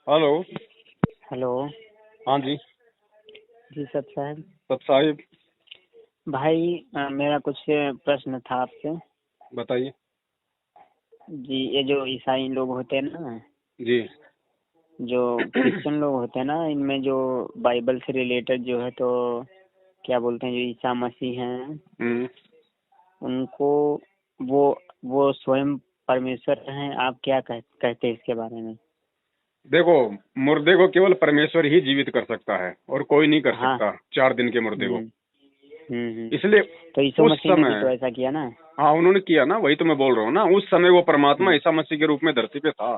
Hello. Hello. हाँ जी। जी सत साहब। सत साहिब। भाई मेरा कुछ प्रश्न था आपसे। बताइए। जी ये जो ईसाई लोग होते हैं ना, जी। जो क्रिश्चियन लोग होते हैं ना, इनमें जो बाइबल से रिलेटेड जो है तो क्या बोलते हैं, जो ईसा मसीह हैं उनको वो वो स्वयं परमेश्वर हैं। आप क्या कहते हैं इसके बारे में? देखो, मुर्दे को केवल परमेश्वर ही जीवित कर सकता है और कोई नहीं कर हाँ। सकता 4 दिन के मुर्दे को। हम्म हम्म। इसलिए तो यीशु उस मसीह ने भी समय, तो ऐसा किया ना। हाँ उन्होंने किया ना, वही तो मैं बोल रहा हूँ ना। उस समय वो परमात्मा हम्म ईसा मसीह के रूप में धरती पे था।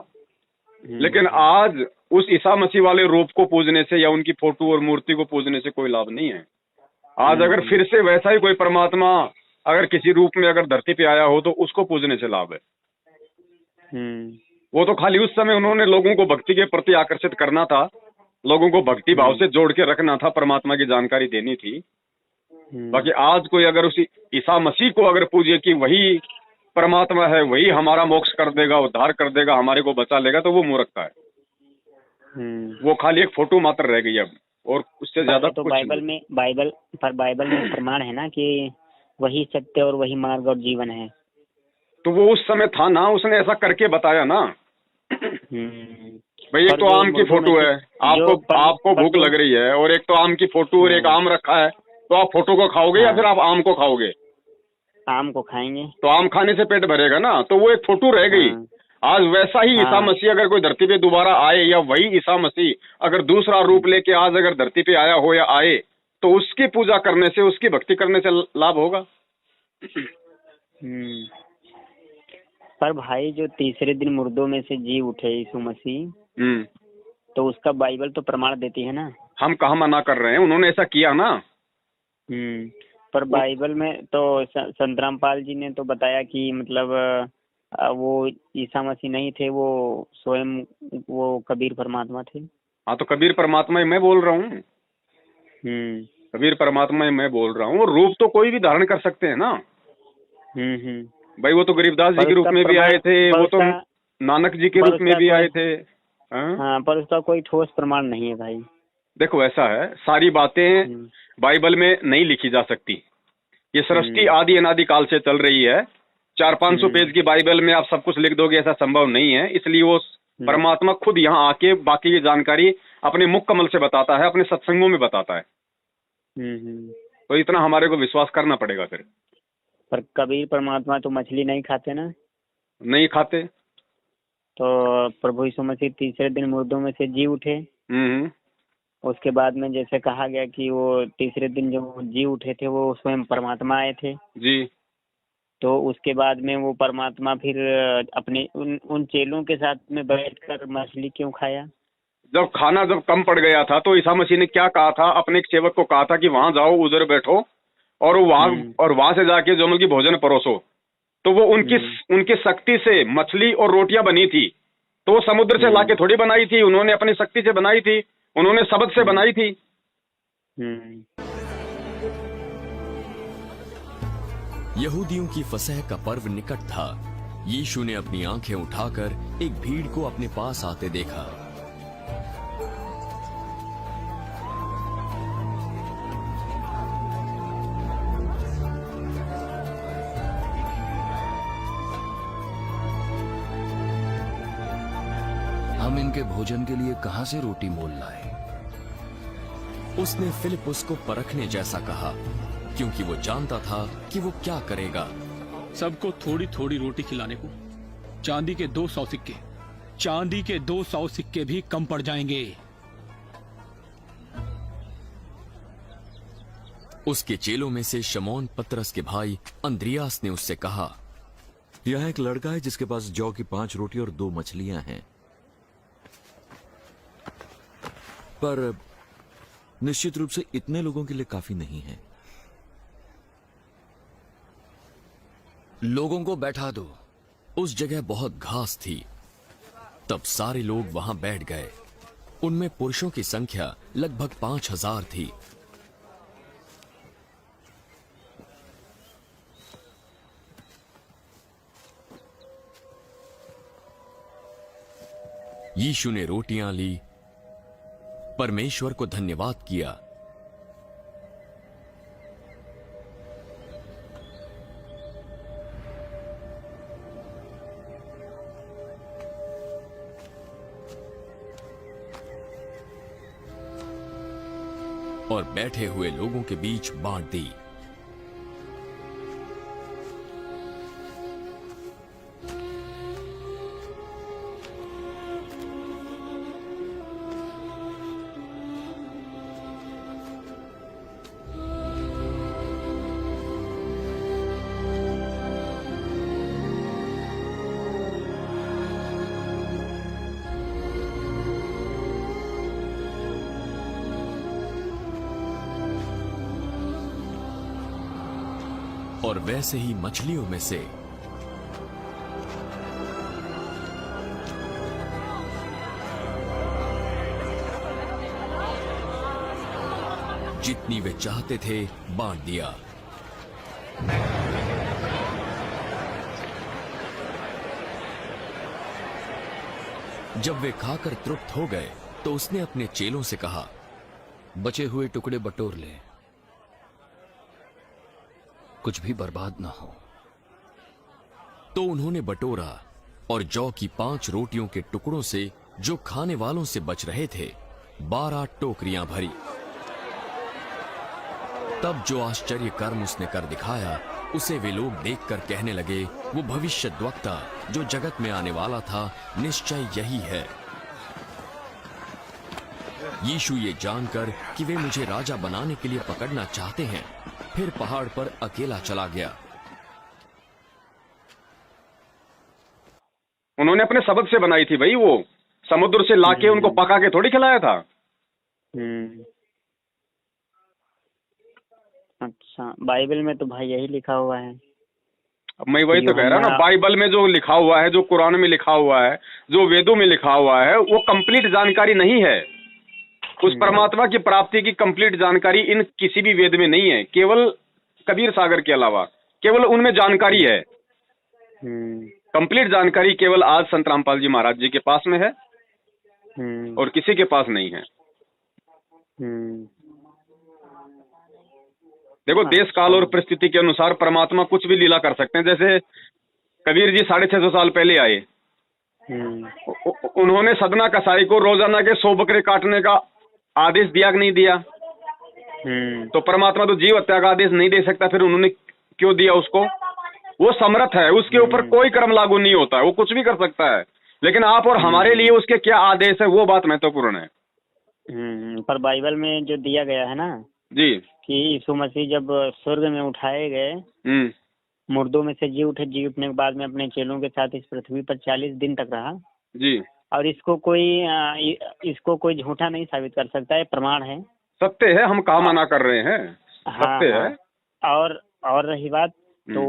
लेकिन हम्म आज उस ईसा मसीह वाले रूप को पूजने से या उनकी फोटो और मूर्ति को पूजने से कोई लाभ नहीं है। आज अगर हम्म फिर से वैसा ही कोई परमात्मा अगर किसी रूप में अगर धरती पे आया हो तो उसको पूजने से लाभ है। हम्म वो तो खाली उस समय उन्होंने लोगों को भक्ति के प्रति आकर्षित करना था, लोगों को भक्ति भाव हम्म से जोड़ के रखना था, परमात्मा की जानकारी देनी थी। हम्म बाकी आज कोई अगर उसी ईसा मसीह को अगर पूजे कि वही परमात्मा है, वही हमारा मोक्ष कर देगा, उद्धार कर देगा, हमारे को बचा लेगा, तो वो मूर्खता है। वो खाली एक फोटो मात्र रह गई अब, और उससे पर ज्यादा ये तो कुछ नहीं। बाइबल में प्रमाण है ना कि वही सत्य और वही मार्ग और जीवन है। तो वो उस समय था ना, उसने ऐसा करके बताया ना। भाई एक पर तो जो आम की मुर्दों में फोटो से है, जो आपको पर आपको पर भूख जो लग रही है, और एक तो आम की फोटो और एक हाँ आम रखा है, तो आप फोटो को खाओगे या हाँ फिर आप आम को खाओगे? आम को खाएंगे। तो आम खाने से पेट भरेगा ना, तो वो एक फोटो रह गई। हाँ आज वैसा ही ईसा हाँ। मसीह अगर कोई धरती पे दोबारा आए, या वही ईसा मसीह अगर दूसरा रूप लेके आज अगर धरती पे आया हो या आए, तो उसकी पूजा करने से, उसकी भक्ति करने से लाभ होगा। हम्म। पर भाई जो तीसरे दिन मुर्दों में से जी उठे यीशु मसीह, तो उसका बाइबल तो प्रमाण देती है ना। हम कहाँ मना कर रहे हैं, उन्होंने ऐसा किया ना। पर बाइबल में तो संत रामपाल जी ने तो बताया कि मतलब वो ईसा मसीह नहीं थे, वो स्वयं वो कबीर परमात्मा थे। हाँ, तो कबीर परमात्मा ही मैं बोल रहा हूँ। हम्म कबीर परमात्मा ही मैं बोल रहा हूँ। और रूप तो कोई भी धारण कर सकते हैं ना। हम्म। भाई वो तो गरीबदास जी पर के रूप उसका में भी प्रमाण आए थे, पर वो तो उसका नानक जी के पर रूप में उसका भी कोई आए थे। हाँ? हाँ, पर उसका कोई ठोस प्रमाण नहीं है भाई। देखो ऐसा है, सारी बातें हम्म बाइबल में नहीं लिखी जा सकती। ये सृष्टि हम्म आदि अनादि काल से चल रही है। 400-500 पेज हम्म की बाइबल में आप सब कुछ लिख दोगे, ऐसा संभव नहीं है। इसलिए वो हम्म परमात्मा खुद यहाँ आके बाकी की जानकारी अपने मुख कमल से बताता है, अपने सत्संगों में बताता है। हम्म। तो इतना हमारे को विश्वास करना पड़ेगा फिर। पर कबीर परमात्मा तो मछली नहीं खाते ना। नहीं खाते। तो प्रभु यीशु मसीह तीसरे दिन मुर्दों में से जी उठे। हम्म। उसके बाद में जैसे कहा गया कि वो तीसरे दिन जो जी उठे थे वो स्वयं परमात्मा आए थे। जी। तो उसके बाद में वो परमात्मा फिर अपने उन चेलों के साथ में बैठकर मछली क्यों खाया? जब खाना जब कम पड़ गया था तो ईसा मसीह ने क्या कहा था, अपने एक सेवक को कहा था कि वहां जाओ, उधर बैठो, और वहां से जाके जो मतलब की भोजन परोसो। तो वो उनकी हम्म उनकी शक्ति से मछली और रोटियां बनी थी। तो वो समुद्र से लाके हम्म थोड़ी बनाई थी, उन्होंने अपनी शक्ति से बनाई थी, उन्होंने शब्द से हम्म बनाई थी। हम्म। यहूदियों की फसह का पर्व निकट था। यीशु ने अपनी आंखें उठाकर एक भीड़ को अपने पास आते देखा। हम इनके भोजन के लिए कहां से रोटी मोल लाए? उसने फिलिपुस को परखने जैसा कहा, क्योंकि वो जानता था कि वो क्या करेगा। सबको थोड़ी थोड़ी रोटी खिलाने को चांदी के 200 सिक्के, चांदी के 200 सिक्के भी कम पड़ जाएंगे। उसके चेलों में से शमौन पतरस के भाई अंद्रियास ने उससे कहा, यहाँ एक लड़का है जिसके पास जौ की 5 रोटी और 2 मछलियां हैं, पर निश्चित रूप से इतने लोगों के लिए काफी नहीं है। लोगों को बैठा दो। उस जगह बहुत घास थी। तब सारे लोग वहां बैठ गए। उनमें पुरुषों की संख्या लगभग 5000 थी। यीशु ने रोटियां ली, परमेश्वर को धन्यवाद किया, और बैठे हुए लोगों के बीच बांट दी। और वैसे ही मछलियों में से जितनी वे चाहते थे बांट दिया। जब वे खाकर तृप्त हो गए तो उसने अपने चेलों से कहा, बचे हुए टुकड़े बटोर ले, कुछ भी बर्बाद ना हो। तो उन्होंने बटोरा और जौ की 5 रोटियों के टुकड़ों से जो खाने वालों से बच रहे थे 12 टोकरियां भरी। तब जो आश्चर्य कर्म उसने कर दिखाया उसे वे लोग देखकर कहने लगे, वो भविष्यद्वक्ता जो जगत में आने वाला था निश्चय यही है। यीशु ये जानकर कि वे मुझे राजा बनाने के लिए पकड़ना चाहते हैं, फिर पहाड़ पर अकेला चला गया। उन्होंने अपने शब्द से बनाई थी भाई, वो समुद्र से लाके उनको पका के थोड़ी खिलाया था। अच्छा, बाइबल में तो भाई यही लिखा हुआ है। अब मैं वही तो कह रहा ना, बाइबल में जो लिखा हुआ है, जो कुरान में लिखा हुआ है, जो वेदों में लिखा हुआ है, वो कंप्लीट जानकारी नहीं है। उस परमात्मा की प्राप्ति की कंप्लीट जानकारी इन किसी भी वेद में नहीं है, केवल कबीर सागर के अलावा केवल उनमें जानकारी है। कंप्लीट जानकारी केवल आज संत रामपाल जी महाराज जी के पास में है और किसी के पास नहीं है। देखो, देश काल और परिस्थिति के अनुसार परमात्मा कुछ भी लीला कर सकते हैं। जैसे कबीर जी 650 साल पहले आए, उन्होंने सदना कसाई को रोजाना के 100 बकरे काटने का आदेश दिया कि नहीं दिया? तो परमात्मा तो जीव हत्या का आदेश नहीं दे सकता, फिर उन्होंने क्यों दिया उसको? वो समर्थ है, उसके ऊपर कोई कर्म लागू नहीं होता है, वो कुछ भी कर सकता है। लेकिन आप और हमारे लिए उसके क्या आदेश है, वो बात महत्वपूर्ण है। पर बाइबल में जो दिया गया है ना जी, कि यीशु मसीह जब स्वर्ग में उठाए गए, मुर्दों में से जी उठे, जी उठने के बाद में अपने चेलों के साथ इस पृथ्वी पर 40 दिन तक रहा जी। और इसको कोई झूठा नहीं साबित कर सकता है, प्रमाण है, सत्य है। हम कहाँ मना कर रहे हैं, सत्य है। और रही बात, तो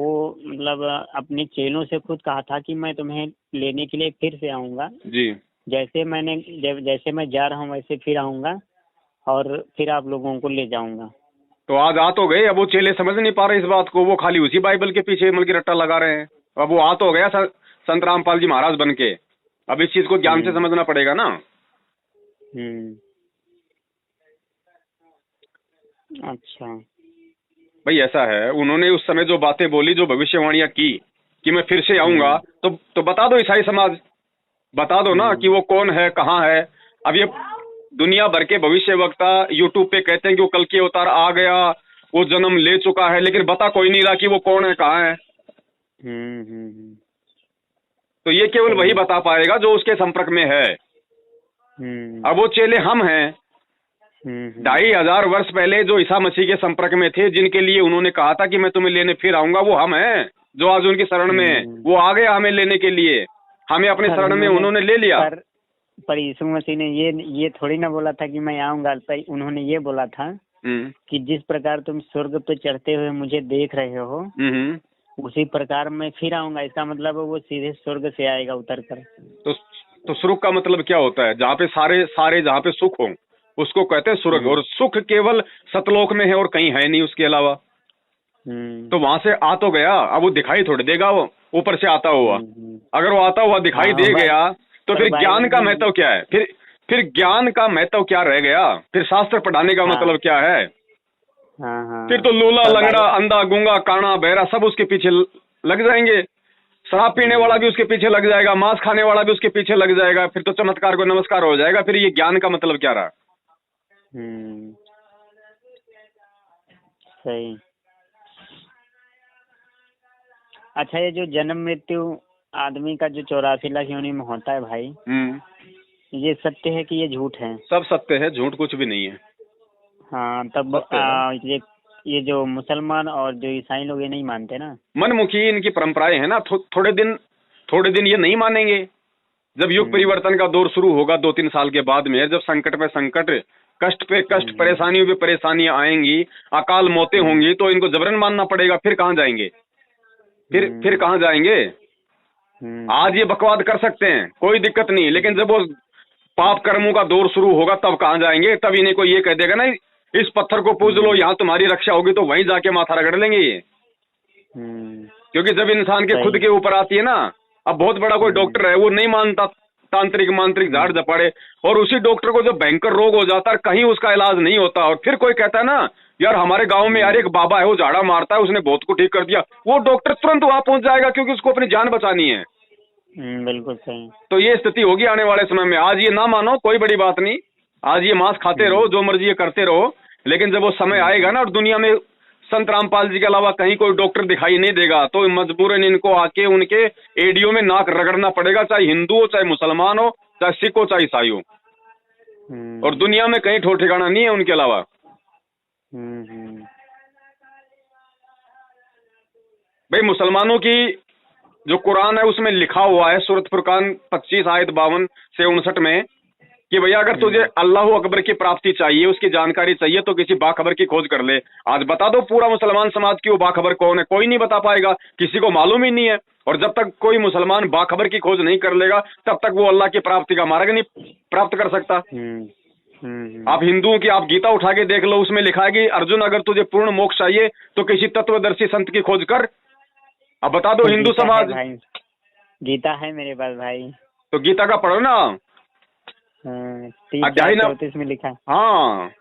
मतलब अपने चेलों से खुद कहा था कि मैं तुम्हें लेने के लिए फिर से आऊंगा जी। जैसे मैं जा रहा हूँ वैसे फिर आऊंगा और फिर आप लोगों को ले जाऊंगा। तो आज आ तो गए, अब वो चेले समझ नहीं पा रहे इस बात को, वो खाली उसी बाइबल के पीछे मतलब की रट्टा लगा रहे हैं। अब वो आ तो गया संत रामपाल जी महाराज बन के, अब इस चीज को ज्ञान से समझना पड़ेगा ना। अच्छा भाई, ऐसा है, उन्होंने उस समय जो बातें बोली, जो भविष्यवाणियां की कि मैं फिर से आऊंगा, तो बता दो ईसाई समाज, बता दो ना कि वो कौन है, कहाँ है। अब ये दुनिया भर के भविष्य वक्ता यूट्यूब पे कहते हैं कि वो कल के अवतार आ गया, वो जन्म ले चुका है, लेकिन बता कोई नहीं रहा कि वो कौन है, कहाँ है। तो ये केवल वही बता पाएगा जो उसके संपर्क में है। अब वो चेले हम हैं, 2500 वर्ष पहले जो ईसा मसीह के संपर्क में थे, जिनके लिए उन्होंने कहा था कि मैं तुम्हें लेने फिर आऊंगा, वो हम हैं जो आज उनकी शरण में है। वो आ गया हमें लेने के लिए, हमें अपने शरण में उन्होंने ले लिया। पर यीशु मसीह ने ये थोड़ी ना बोला था कि मैं आऊंगा, पर उन्होंने ये बोला था कि जिस प्रकार तुम स्वर्ग पे चढ़ते हुए मुझे देख रहे हो उसी प्रकार मैं फिर आऊंगा। इसका मतलब वो सीधे स्वर्ग से आएगा उतर कर। तो स्वर्ग का मतलब क्या होता है? जहाँ पे सारे जहाँ पे सुख हो उसको कहते हैं स्वर्ग, और सुख केवल सतलोक में है और कहीं है नहीं उसके अलावा। तो वहां से आ तो गया, अब वो दिखाई थोड़ी देगा वो ऊपर से आता हुआ। अगर वो आता हुआ दिखाई दे गया तो फिर ज्ञान का महत्व क्या है? फिर ज्ञान का महत्व क्या रह गया? फिर शास्त्र पढ़ाने का मतलब क्या है? हाँ। फिर तो लूला, लंगड़ा, अंधा, गूंगा, काना, बहरा सब उसके पीछे लग जाएंगे। शराब पीने वाला भी उसके पीछे लग जाएगा, मांस खाने वाला भी उसके पीछे लग जाएगा। फिर तो चमत्कार को नमस्कार हो जाएगा। फिर ये ज्ञान का मतलब क्या रहा? सही। अच्छा, ये जो जन्म मृत्यु आदमी का जो 84 लाख योनि में होता है भाई, ये सत्य है कि ये झूठ है? सब सत्य है, झूठ कुछ भी नहीं है। हाँ, तब ये जो मुसलमान और जो ईसाई लोग ये नहीं मानते ना। मनमुखी इनकी परंपराएं है ना। थोड़े दिन ये नहीं मानेंगे। जब युग परिवर्तन का दौर शुरू होगा 2-3 साल के बाद में, जब संकट पे संकट, कष्ट पे कष्ट, परेशानियों पे परेशानियां आएंगी, अकाल मौतें होंगी, तो इनको जबरन मानना पड़ेगा। फिर कहाँ जाएंगे? फिर कहाँ जाएंगे? आज ये बकवाद कर सकते हैं, कोई दिक्कत नहीं, लेकिन जब वो पाप कर्मों का दौर शुरू होगा तब कहाँ जाएंगे? तब इन्हें कोई ये कह देगा ना इस पत्थर को पूज लो, यहाँ तुम्हारी रक्षा होगी, तो वहीं जाके माथा रगड़ लेंगे ये। क्योंकि जब इंसान के खुद के ऊपर आती है ना, अब बहुत बड़ा कोई डॉक्टर है, वो नहीं मानता तांत्रिक मांत्रिक झाड़ झपाड़े, और उसी डॉक्टर को जब भयंकर रोग हो जाता है, कहीं उसका इलाज नहीं होता, और फिर कोई कहता है ना यार हमारे गांव में यार एक बाबा है, वो झाड़ा मारता है, उसने बहुत को ठीक कर दिया, वो डॉक्टर तुरंत वहां पहुंच जाएगा, क्योंकि उसको अपनी जान बचानी है। बिल्कुल सही। तो ये स्थिति होगी आने वाले समय में। आज ये ना मानो कोई बड़ी बात नहीं, आज ये मांस खाते रहो, जो मर्जी ये करते रहो, लेकिन जब वो समय आएगा ना और दुनिया में संत रामपाल जी के अलावा कहीं कोई डॉक्टर दिखाई नहीं देगा, तो मजबूरन इनको आके उनके एडियो में नाक रगड़ना पड़ेगा, चाहे हिंदू हो, चाहे मुसलमान हो, चाहे सिख हो, चाहे ईसाई हो। और दुनिया में कहीं ठोर ठिकाना नहीं है उनके अलावा। भाई मुसलमानों की जो कुरान है उसमें लिखा हुआ है, सूरत फुरकान 25 आयत 52 से 59 में, कि भैया अगर तुझे अल्लाह अकबर की प्राप्ति चाहिए, उसकी जानकारी चाहिए, तो किसी बाखबर की खोज कर ले। आज बता दो पूरा मुसलमान समाज की वो बाखबर कौन है? कोई नहीं बता पाएगा, किसी को मालूम ही नहीं है। और जब तक कोई मुसलमान बाखबर की खोज नहीं कर लेगा, तब तक वो अल्लाह की प्राप्ति का मार्ग नहीं प्राप्त कर सकता। आप हिंदुओं की आप गीता उठा के देख लो, उसमें लिखा है कि अर्जुन अगर तुझे पूर्ण मोक्ष चाहिए तो किसी तत्वदर्शी संत की खोज कर। अब बता दो हिंदू समाज। गीता है मेरे पास भाई, तो गीता का पढ़ो ना, अध्याय नंबर में लिखा है। हाँ,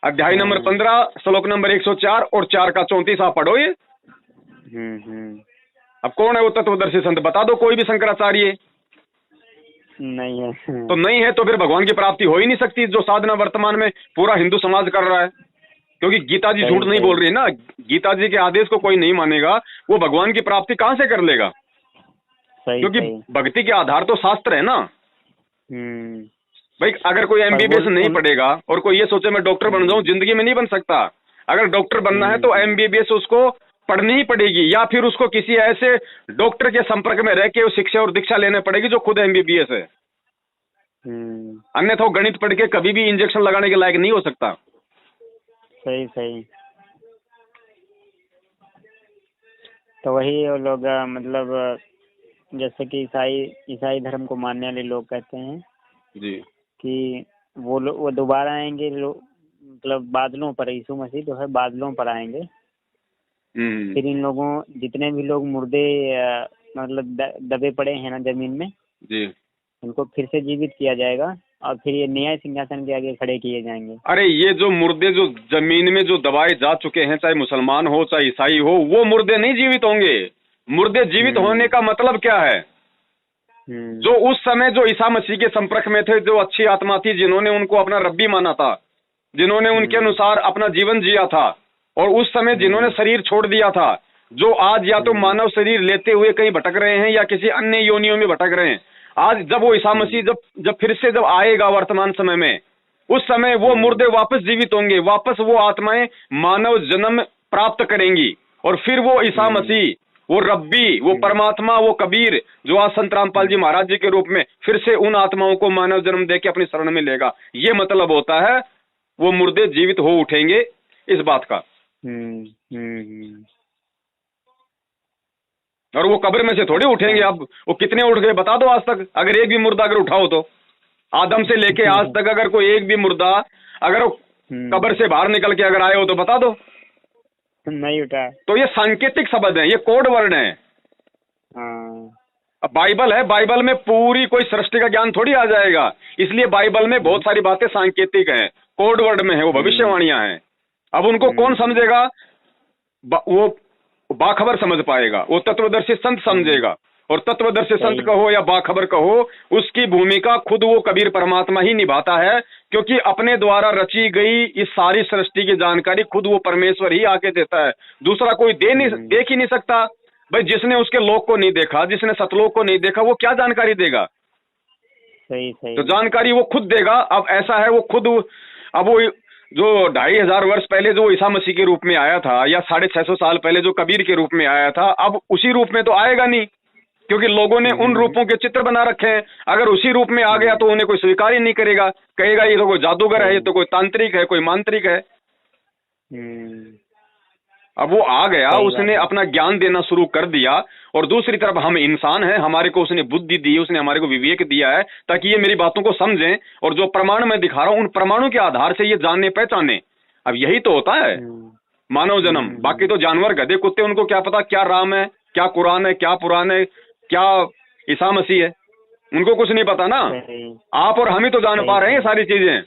अध्याय नंबर 15 श्लोक नंबर 104 और 4 का 34 आप पढ़ो ये। अब कौन है वो तत्वदर्शी संत? बता दो कोई भी शंकराचार्य नहीं है। तो नहीं है तो फिर भगवान की प्राप्ति हो ही नहीं सकती, जो साधना वर्तमान में पूरा हिंदू समाज कर रहा है। क्योंकि गीता जी झूठ नहीं बोल रही है ना, गीता जी के आदेश को कोई नहीं मानेगा, वो भगवान की प्राप्ति कहाँ से कर लेगा? क्योंकि भक्ति के आधार तो शास्त्र है ना। भाई अगर कोई MBBS नहीं पढ़ेगा और कोई ये सोचे मैं डॉक्टर बन जाऊं, जिंदगी में नहीं बन सकता। अगर डॉक्टर बनना है तो MBBS उसको पढ़नी ही पड़ेगी, या फिर उसको किसी ऐसे डॉक्टर के संपर्क में रह के शिक्षा और दीक्षा लेने पड़ेगी जो खुद MBBS है। अन्यथा गणित पढ़ के कभी भी इंजेक्शन लगाने के लायक नहीं हो सकता। सही सही। तो वही वो लोग मतलब जैसे कि ईसाई धर्म को मानने वाले लोग कहते हैं जी कि वो दोबारा आएंगे, मतलब बादलों पर, यीशु मसीह तो है बादलों पर आएंगे। फिर इन लोगों जितने भी लोग मुर्दे मतलब दबे पड़े हैं ना जमीन में जी, उनको फिर से जीवित किया जाएगा और फिर ये न्याय सिंहासन के आगे खड़े किए जाएंगे। अरे ये जो मुर्दे जो जमीन में जो दबाए जा चुके हैं, चाहे मुसलमान हो चाहे ईसाई हो, वो मुर्दे नहीं जीवित होंगे। मुर्दे जीवित होने का मतलब क्या है? जो उस समय जो ईसा मसीह के संपर्क में थे, जो अच्छी आत्मा थी, जिन्होंने उनको अपना रब्बी माना था, जिन्होंने उनके अनुसार अपना जीवन जिया था, और उस समय जिन्होंने शरीर छोड़ दिया था, जो आज या तो मानव शरीर लेते हुए कहीं भटक रहे हैं या किसी अन्य योनियों में भटक रहे हैं, आज जब वो ईसा मसीह जब फिर से जब आएगा वर्तमान समय में, उस समय वो मुर्दे वापस जीवित होंगे, वापस वो आत्माएं मानव जन्म प्राप्त करेंगी, और फिर वो ईसा मसीह, वो रब्बी, वो परमात्मा, वो कबीर जो आज संत रामपाल जी महाराज जी के रूप में फिर से उन आत्माओं को मानव जन्म दे के अपनी शरण में लेगा। ये मतलब होता है वो मुर्दे जीवित हो उठेंगे इस बात का। और वो कब्र में से थोड़ी उठेंगे। अब वो कितने उठ गए बता दो आज तक? अगर एक भी मुर्दा अगर उठाओ तो आदम से लेके आज तक अगर कोई एक भी मुर्दा अगर कब्र से बाहर निकल के अगर आए हो तो बता दो। नहीं उठा। तो ये सांकेतिक शब्द है, ये कोड वर्ड है। अब बाइबल है, बाइबल में पूरी कोई सृष्टि का ज्ञान थोड़ी आ जाएगा, इसलिए बाइबल में बहुत सारी बातें सांकेतिक हैं, कोड वर्ड में है, वो भविष्यवाणियां हैं। अब उनको कौन समझेगा? वो बाखबर समझ पाएगा, वो तत्वदर्शी संत समझेगा। और तत्वदर्शी संत कहो या बाखबर कहो, उसकी भूमिका खुद वो कबीर परमात्मा ही निभाता है, क्योंकि अपने द्वारा रची गई इस सारी सृष्टि की जानकारी खुद वो परमेश्वर ही आके देता है, दूसरा कोई देख ही नहीं सकता। भाई जिसने उसके लोक को नहीं देखा, जिसने सतलोक को नहीं देखा, वो क्या जानकारी देगा? सही सही। तो जानकारी वो खुद देगा। अब ऐसा है, वो खुद, अब वो जो 2500 वर्ष पहले जो ईसा मसीह के रूप में आया था, या 650 साल पहले जो कबीर के रूप में आया था, अब उसी रूप में तो आएगा नहीं, क्योंकि लोगों ने उन रूपों के चित्र बना रखे हैं। अगर उसी रूप में आ गया तो उन्हें कोई स्वीकार ही नहीं करेगा, कहेगा ये तो कोई जादूगर है, ये तो कोई तांत्रिक है, कोई मांत्रिक है। अब वो आ गया, उसने अपना ज्ञान देना शुरू कर दिया, और दूसरी तरफ हम इंसान हैं, हमारे को उसने बुद्धि दी, उसने हमारे को विवेक दिया है, ताकि ये मेरी बातों को समझें, और जो प्रमाण मैं दिखा रहा हूं उन प्रमाणों के आधार से ये जानने पहचाने। अब यही तो होता है मानव जन्म। बाकी तो जानवर, गधे, कुत्ते, उनको क्या पता क्या राम है, क्या कुरान है, क्या पुराण है, क्या ईसा मसीह है, उनको कुछ नहीं पता ना। आप और हम ही तो जान पा रहे हैं ये सारी चीजें।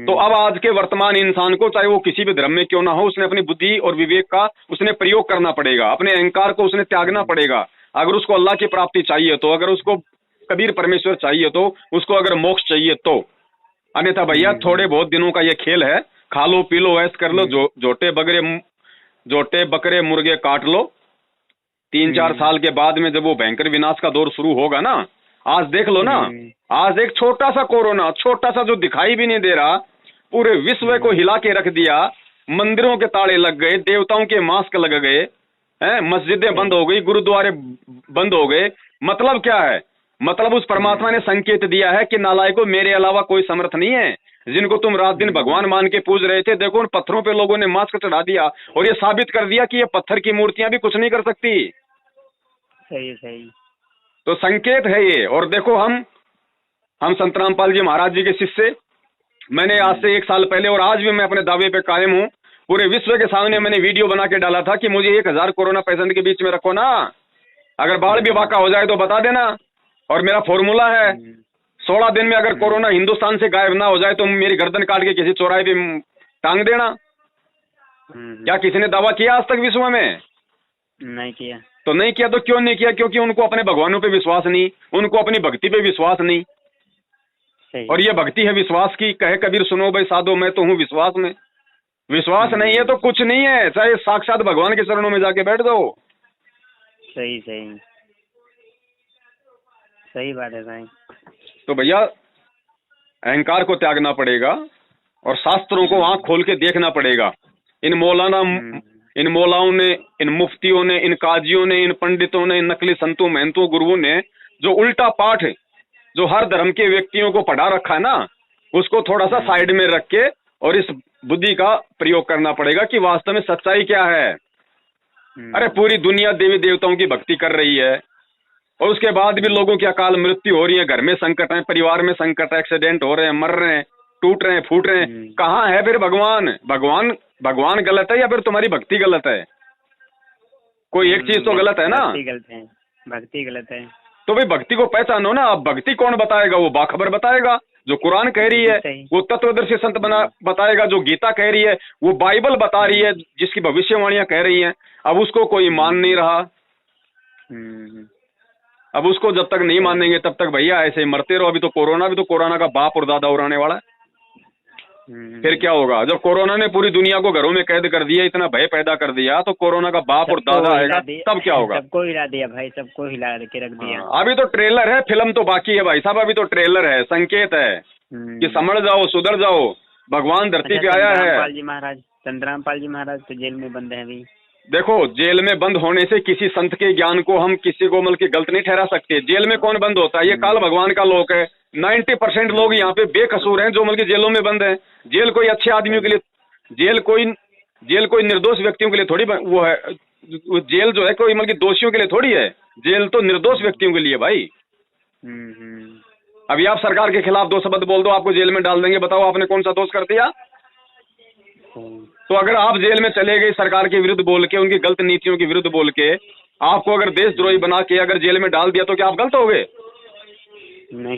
तो अब आज के वर्तमान इंसान को, चाहे वो किसी भी धर्म में क्यों ना हो, उसने अपनी बुद्धि और विवेक का उसने प्रयोग करना पड़ेगा, अपने अहंकार को उसने त्यागना पड़ेगा। अगर उसको अल्लाह की प्राप्ति चाहिए तो, अगर उसको कबीर परमेश्वर चाहिए तो, उसको अगर मोक्ष चाहिए तो। अन्यथा भैया थोड़े बहुत दिनों का ये खेल है, खा लो पी लो ऐश कर लो, जोटे बकरे मुर्गे काट लो। 3-4 साल के बाद में जब वो भयंकर विनाश का दौर शुरू होगा ना, आज देख लो ना, आज एक छोटा सा कोरोना, छोटा सा जो दिखाई भी नहीं दे रहा, पूरे विश्व को हिला के रख दिया। मंदिरों के ताले लग गए, देवताओं के मास्क लग गए, मस्जिदें बंद हो गई, गुरुद्वारे बंद हो गए। मतलब क्या है? मतलब उस परमात्मा ने संकेत दिया है कि नालायकों, मेरे अलावा कोई समर्थ नहीं है। जिनको तुम रात दिन भगवान मान के पूज रहे थे, देखो उन पत्थरों पे लोगों ने मास्क चढ़ा दिया, और ये साबित कर दिया कि ये पत्थर की मूर्तियां भी कुछ नहीं कर सकती। सही सही। तो संकेत है ये। और देखो हम संत रामपाल जी महाराज जी के शिष्य, मैंने आज से 1 साल पहले, और आज भी मैं अपने दावे पे कायम हूँ, पूरे विश्व के सामने मैंने वीडियो बना के डाला था कि मुझे 1000 कोरोना पेशेंट के बीच में रखो ना, अगर बाढ़ भी वाक़ा हो जाए तो बता देना। और मेरा फॉर्मूला है, 16 दिन में अगर कोरोना हिंदुस्तान से गायब ना हो जाए तो मेरी गर्दन काट के किसी चौराहे पे टांग देना। क्या किसी ने दावा किया आज तक विश्व में? नहीं किया। तो नहीं किया तो क्यों नहीं किया? क्योंकि उनको अपने भगवानों पे विश्वास नहीं, उनको अपनी भक्ति पे विश्वास नहीं। और ये भक्ति है विश्वास की। कहे कबीर सुनो भाई साधो, मैं तो हूँ विश्वास में। विश्वास नहीं है तो कुछ नहीं है, चाहे साक्षात भगवान के चरणों में जाके बैठ जाओ। सही सही सही बात है भाई। तो भैया अहंकार को त्यागना पड़ेगा, और शास्त्रों को आंख खोल के देखना पड़ेगा। इन मौलाओं ने, इन मुफ्तियों ने, इन काजियों ने, इन पंडितों ने, इन नकली संतों महंतों गुरुओं ने जो उल्टा पाठ जो हर धर्म के व्यक्तियों को पढ़ा रखा है ना, उसको थोड़ा सा साइड में रख के और इस बुद्धि का प्रयोग करना पड़ेगा कि वास्तव में सच्चाई क्या है। अरे पूरी दुनिया देवी देवताओं की भक्ति कर रही है, और उसके बाद भी लोगों की अकाल मृत्यु हो रही है, घर में संकट है, परिवार में संकट है, एक्सीडेंट हो रहे हैं, मर रहे हैं, टूट रहे हैं, फूट रहे हैं। कहाँ है फिर भगवान? भगवान गलत है या फिर तुम्हारी भक्ति गलत है? कोई एक चीज तो गलत है ना। भक्ति गलत है। तो भाई भक्ति को पहचानो ना। अब भक्ति कौन बताएगा? वो बाखबर बताएगा, जो कुरान कह रही है, वो तत्वदर्शी संत बताएगा, जो गीता कह रही है, वो बाइबल बता रही है, जिसकी भविष्यवाणियां कह रही हैं। अब उसको कोई मान नहीं रहा। अब उसको जब तक नहीं मानेंगे तब तक भैया ऐसे ही मरते रहो। अभी तो कोरोना का बाप और दादा उड़ाने वाला है। फिर क्या होगा? जब कोरोना ने पूरी दुनिया को घरों में कैद कर दिया, इतना भय पैदा कर दिया, तो कोरोना का बाप और दादा आएगा तब क्या होगा? सबको हिला दिया भाई, सबको हिला के रख दिया। अभी तो ट्रेलर है, फिल्म तो बाकी है भाई साहब। अभी तो ट्रेलर है, संकेत है कि समझ जाओ, सुधर जाओ, भगवान धरती पे आया है। चंद्रामपाल जी महाराज तो जेल में बंद है अभी। देखो, जेल में बंद होने से किसी संत के ज्ञान को हम किसी को मतलब की गलत नहीं ठहरा सकते। जेल में कौन बंद होता है? ये काल भगवान का लोक है। 90% लोग यहाँ पे बेकसूर हैं जो मतलब जेलों में बंद हैं। जेल कोई अच्छे आदमियों के लिए, जेल कोई निर्दोष व्यक्तियों के लिए थोड़ी वो है। जेल जो है कोई मतलब दोषियों के लिए थोड़ी है। जेल तो निर्दोष व्यक्तियों के लिए भाई। अभी आप सरकार के खिलाफ 2 शब्द बोल दो, आपको जेल में डाल देंगे। बताओ आपने कौन सा दोष कर दिया? तो अगर आप जेल में चले गए सरकार के विरुद्ध बोल के, उनकी गलत नीतियों के विरुद्ध बोल के, आपको अगर देशद्रोही बना के अगर जेल में डाल दिया तो क्या आप गलत हो गए? नहीं।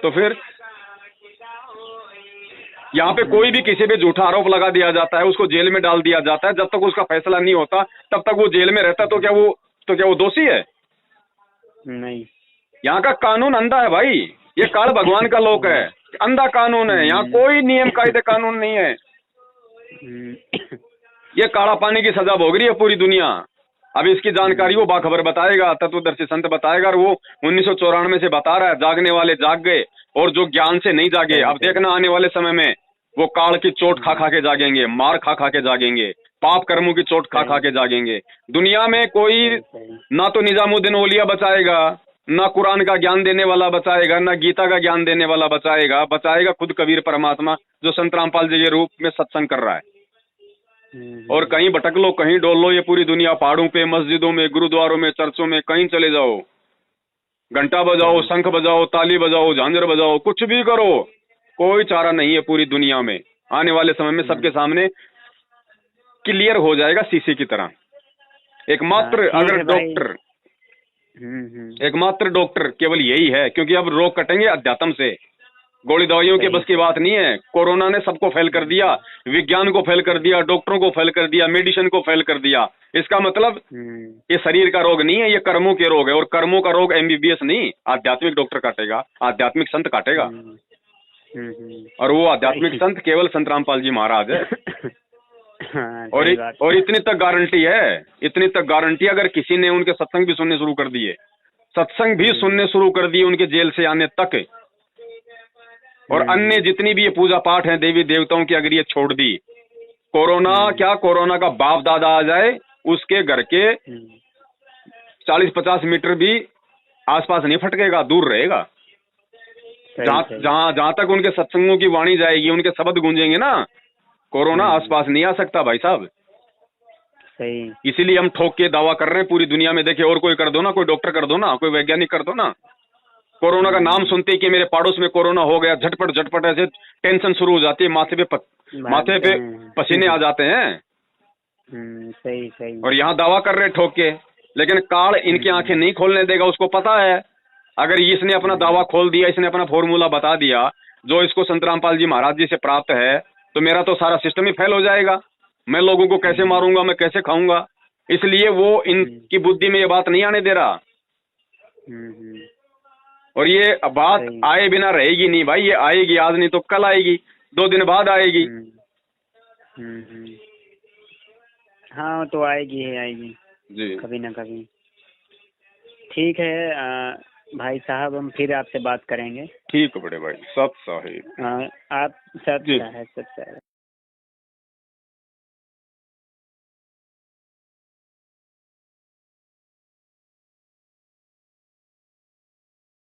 तो फिर यहाँ पे कोई भी किसी पे झूठा आरोप लगा दिया जाता है, उसको जेल में डाल दिया जाता है, जब तक उसका फैसला नहीं होता तब तक वो जेल में रहता है, तो क्या वो दोषी है? नहीं। यहाँ का कानून अंधा है भाई, ये काल भगवान का लोक है, अंधा कानून है, यहाँ कोई नियम कायदे कानून नहीं है। ये काला पानी की सजा भोग रही है पूरी दुनिया। अब इसकी जानकारी वो बाखबर बताएगा, तत्वदर्शी संत बताएगा, और वो 1994 से बता रहा है, जागने वाले जाग गए और जो ज्ञान से नहीं जागे, अब देखना आने वाले समय में वो काल की चोट खा खा के जागेंगे, मार खा खा के जागेंगे, पाप कर्मों की चोट खा खा के जागेंगे। दुनिया में कोई ना तो निजामुद्दीन औलिया बचाएगा, ना कुरान का ज्ञान देने वाला बचाएगा, ना गीता का ज्ञान देने वाला बचाएगा खुद कबीर परमात्मा, जो संत रामपाल जी के रूप में सत्संग कर रहा है। और कहीं भटक लो, कहीं डोल लो, ये पूरी दुनिया, पहाड़ों पे, मस्जिदों में, गुरुद्वारों में, चर्चों में, कहीं चले जाओ, घंटा बजाओ, शंख बजाओ, ताली बजाओ, झांझर बजाओ, कुछ भी करो, कोई चारा नहीं है पूरी दुनिया में। आने वाले समय में सबके सामने क्लियर हो जाएगा शीशे की तरह। एकमात्र अगर डॉक्टर, एकमात्र डॉक्टर केवल यही है, क्योंकि अब रोग कटेंगे अध्यात्म से, गोली दवाइयों के बस की बात नहीं है। कोरोना ने सबको फेल कर दिया, विज्ञान को फेल कर दिया, डॉक्टरों को फेल कर दिया, मेडिसिन को फेल कर दिया। इसका मतलब ये शरीर का रोग नहीं है, ये कर्मों के रोग है, और कर्मों का रोग MBBS नहीं, आध्यात्मिक डॉक्टर काटेगा, आध्यात्मिक संत काटेगा। और वो आध्यात्मिक संत केवल संत रामपाल जी महाराज है। और इतनी तक गारंटी है, इतनी तक गारंटी, अगर किसी ने उनके सत्संग भी सुनने शुरू कर दिए, सत्संग भी सुनने शुरू कर दिए उनके जेल से आने तक, और अन्य जितनी भी ये पूजा पाठ है देवी देवताओं की, अगर ये छोड़ दी, कोरोना क्या, कोरोना का बाप दादा आ जाए, उसके घर के 40-50 मीटर भी आसपास नहीं फटकेगा, दूर रहेगा। जहां तक उनके सत्संगों की वाणी जाएगी, उनके शब्द गूंजेंगे ना, कोरोना आसपास नहीं आ सकता भाई साहब। सही। इसीलिए हम ठोक के दावा कर रहे हैं पूरी दुनिया में। देखिए, और कोई कर दो ना, कोई डॉक्टर कर दो ना, कोई वैज्ञानिक कर दो ना, कोरोना का नाम सुनते ही कि मेरे पड़ोस में कोरोना हो गया, झटपट ऐसे टेंशन शुरू हो जाती है, माथे पे पसीने आ जाते हैं। सही। और यहाँ दावा कर रहे ठोक के, लेकिन काल इनकी आंखें नहीं खोलने देगा। उसको पता है, अगर इसने अपना दावा खोल दिया, इसने अपना फॉर्मूला बता दिया जो इसको संत रामपाल जी महाराज जी से प्राप्त है, तो मेरा तो सारा सिस्टम ही फेल हो जाएगा। मैं लोगों को कैसे मारूंगा, मैं कैसे खाऊंगा? इसलिए वो इनकी बुद्धि में ये बात नहीं आने दे रहा। और ये बात आए बिना रहेगी नहीं भाई, ये आएगी, आज नहीं तो कल आएगी, 2 दिन बाद आएगी। हाँ, तो आएगी जी, कभी ना कभी। ठीक है भाई साहब, हम फिर आपसे बात करेंगे। ठीक है बड़े भाई, सत साहिब। आप सत साहिब।